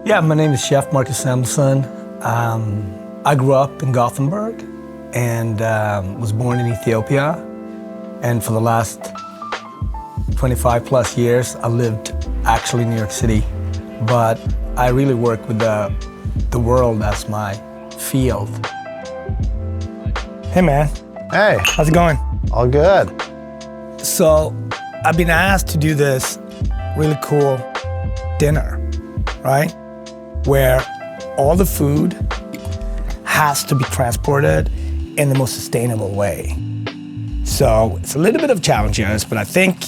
Yeah, my name is Chef Marcus Samuelsson. I grew up in Gothenburg and was born in Ethiopia. And for the last 25 plus years, I lived actually in New York City. But I really work with the world as my field. Hey man. Hey. How's it going? All good. So I've been asked to do this really cool dinner, right? Where all the food has to be transported in the most sustainable way. So it's a little bit of challenges, but I think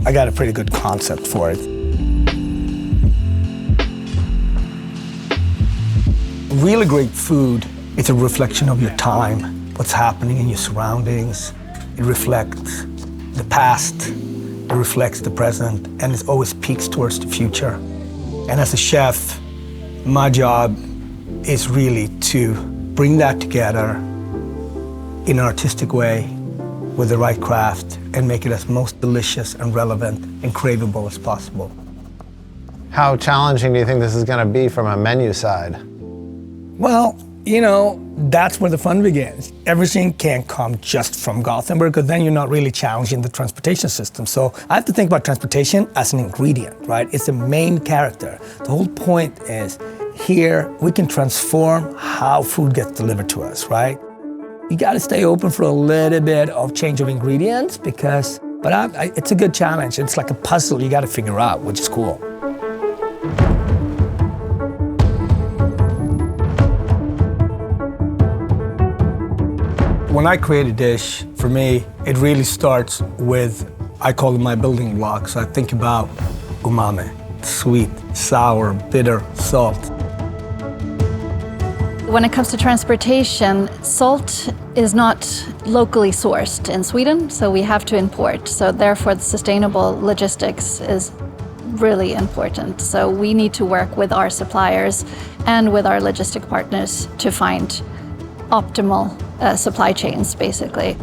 I got a pretty good concept for it. Really great food, it's a reflection of your time, what's happening in your surroundings. It reflects the past, it reflects the present, and it always peaks towards the future. And as a chef, my job is really to bring that together in an artistic way with the right craft and make it as most delicious and relevant and craveable as possible. How challenging do you think this is going to be from a menu side? Well, you know, that's where the fun begins. Everything can't come just from Gothenburg, because then you're not really challenging the transportation system. So I have to think about transportation as an ingredient, right? It's the main character. The whole point is here we can transform how food gets delivered to us, right? You got to stay open for a little bit of change of ingredients but it's a good challenge. It's like a puzzle you got to figure out, which is cool. When I create a dish, for me, it really starts with, I call them my building blocks. I think about umami, sweet, sour, bitter, salt. When it comes to transportation, salt is not locally sourced in Sweden, so we have to import. So therefore, the sustainable logistics is really important. So we need to work with our suppliers and with our logistic partners to find optimal supply chains, basically.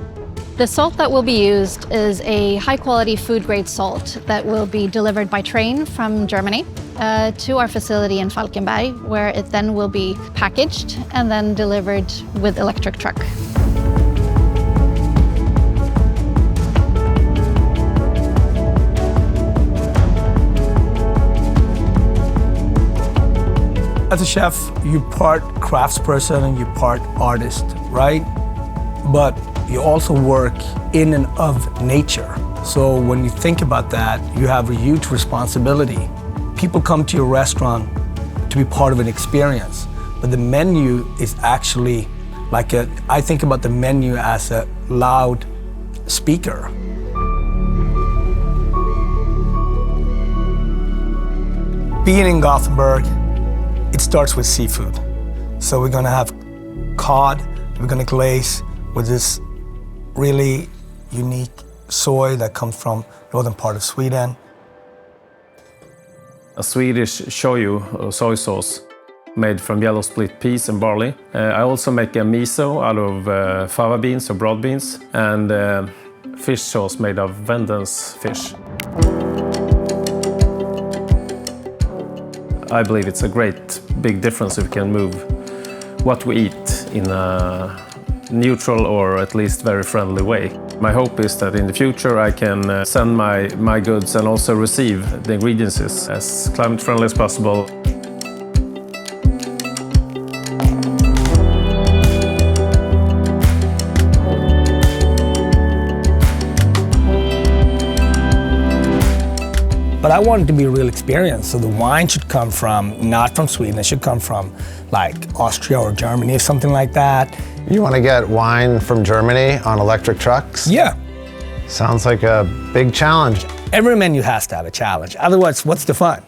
The salt that will be used is a high-quality food-grade salt that will be delivered by train from Germany to our facility in Falkenberg, where it then will be packaged and then delivered with electric truck. As a chef, you're part craftsperson and you're part artist, right? But you also work in and of nature. So when you think about that, you have a huge responsibility. People come to your restaurant to be part of an experience, but the menu is actually I think about the menu as a loud speaker. Being in Gothenburg, it starts with seafood. So we're gonna have cod, we're gonna glaze with this really unique soy that comes from northern part of Sweden. A Swedish shoyu, or soy sauce, made from yellow split peas and barley. I also make a miso out of fava beans or broad beans, and fish sauce made of Venden's fish. I believe it's a great big difference if we can move what we eat in a neutral or at least very friendly way. My hope is that in the future I can send my goods and also receive the ingredients as climate friendly as possible. But I want it to be a real experience, so the wine should come not from Sweden, it should come from like Austria or Germany or something like that. You want to get wine from Germany on electric trucks? Yeah. Sounds like a big challenge. Every menu has to have a challenge, otherwise what's the fun?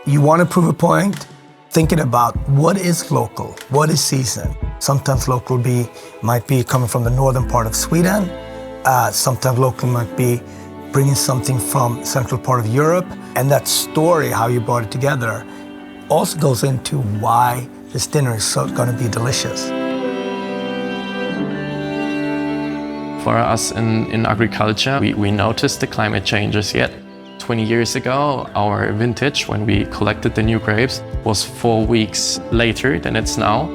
You want to prove a point, thinking about what is local, what is seasoned. Sometimes local might be coming from the northern part of Sweden, sometimes local might be bringing something from central part of Europe, and that story, how you brought it together, also goes into why this dinner is going to be delicious. For us in agriculture, we notice the climate changes yet. 20 years ago, our vintage, when we collected the new grapes, was 4 weeks later than it's now.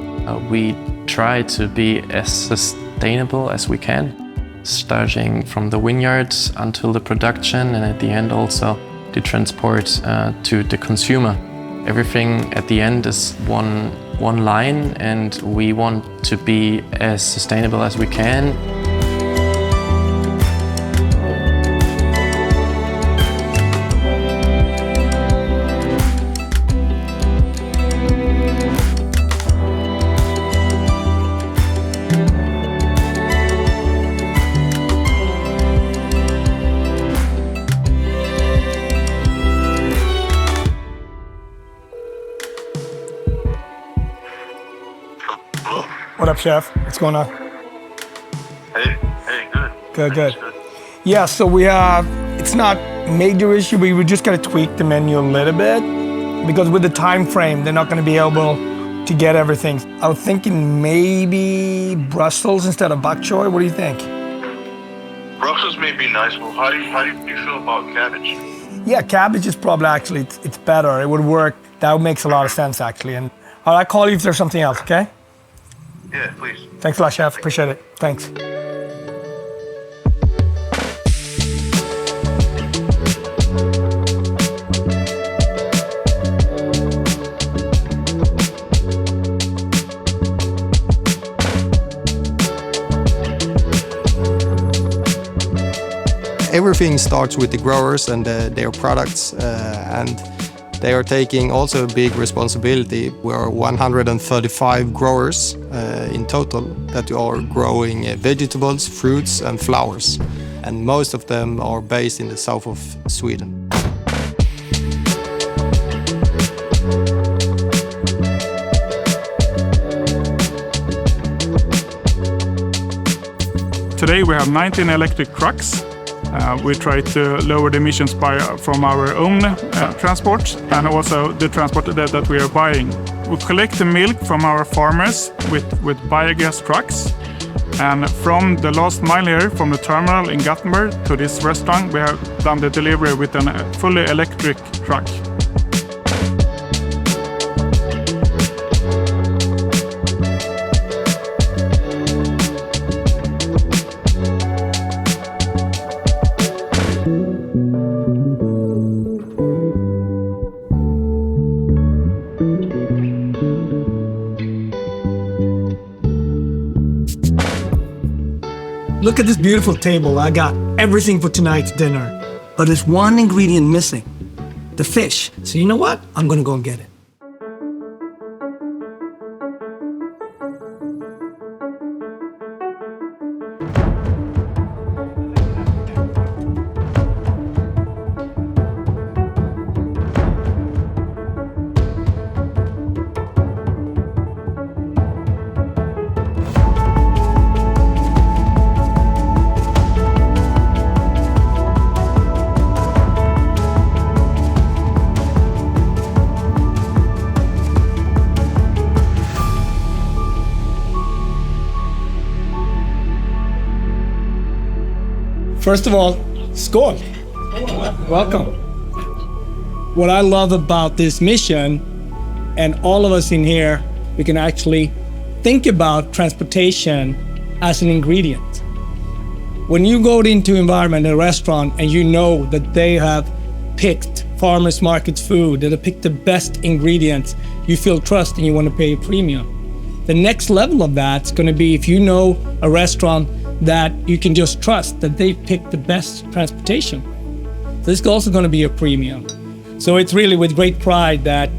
We try to be as sustainable as we can, starting from the vineyards until the production, and at the end also the transport to the consumer. Everything at the end is one line, and we want to be as sustainable as we can. What up, Chef? What's going on? Hey, good. Good. Yeah, so we have, it's not major issue, but we just gotta tweak the menu a little bit because with the time frame, they're not gonna be able to get everything. I was thinking maybe Brussels instead of bok choy. What do you think? Brussels may be nice, but how do you feel about cabbage? Yeah, cabbage is probably actually, it's better. It would work. That makes a lot of sense, actually. And I'll call you if there's something else, okay? Yeah, please. Thanks a lot, Chef. Appreciate it. Thanks. Everything starts with the growers and their products, and they are taking also a big responsibility. We are 135 growers in total that are growing vegetables, fruits and flowers. And most of them are based in the south of Sweden. Today we have 19 electric trucks. We try to lower the emissions from our own transport and also the transport that we are buying. We collect the milk from our farmers with biogas trucks. And from the last mile here, from the terminal in Gothenburg to this restaurant, we have done the delivery with a fully electric truck. Look at this beautiful table. I got everything for tonight's dinner. But there's one ingredient missing, the fish. So you know what? I'm gonna go and get it. First of all, skål. Welcome. What I love about this mission, and all of us in here, we can actually think about transportation as an ingredient. When you go into environment, a restaurant, and you know that they have picked farmers market food, that have picked the best ingredients, you feel trust and you want to pay a premium. The next level of that's going to be if you know a restaurant that you can just trust that they picked the best transportation. This is also going to be a premium. So it's really with great pride that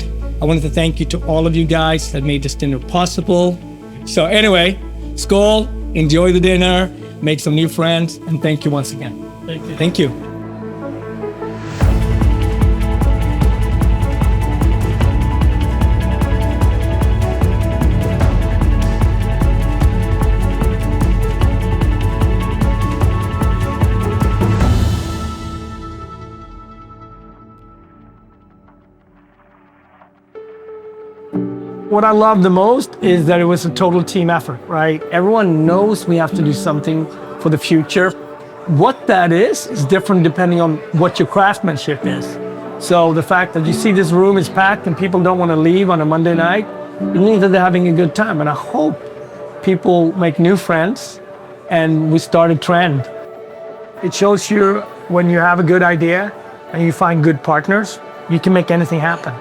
I wanted to thank you to all of you guys that made this dinner possible. So anyway, skål, enjoy the dinner, make some new friends, and thank you once again. Thank you. Thank you. What I love the most is that it was a total team effort, right? Everyone knows we have to do something for the future. what that is different depending on what your craftsmanship is. So the fact that you see this room is packed and people don't want to leave on a Monday night, it means that they're having a good time. And I hope people make new friends and we start a trend. It shows you when you have a good idea and you find good partners, you can make anything happen.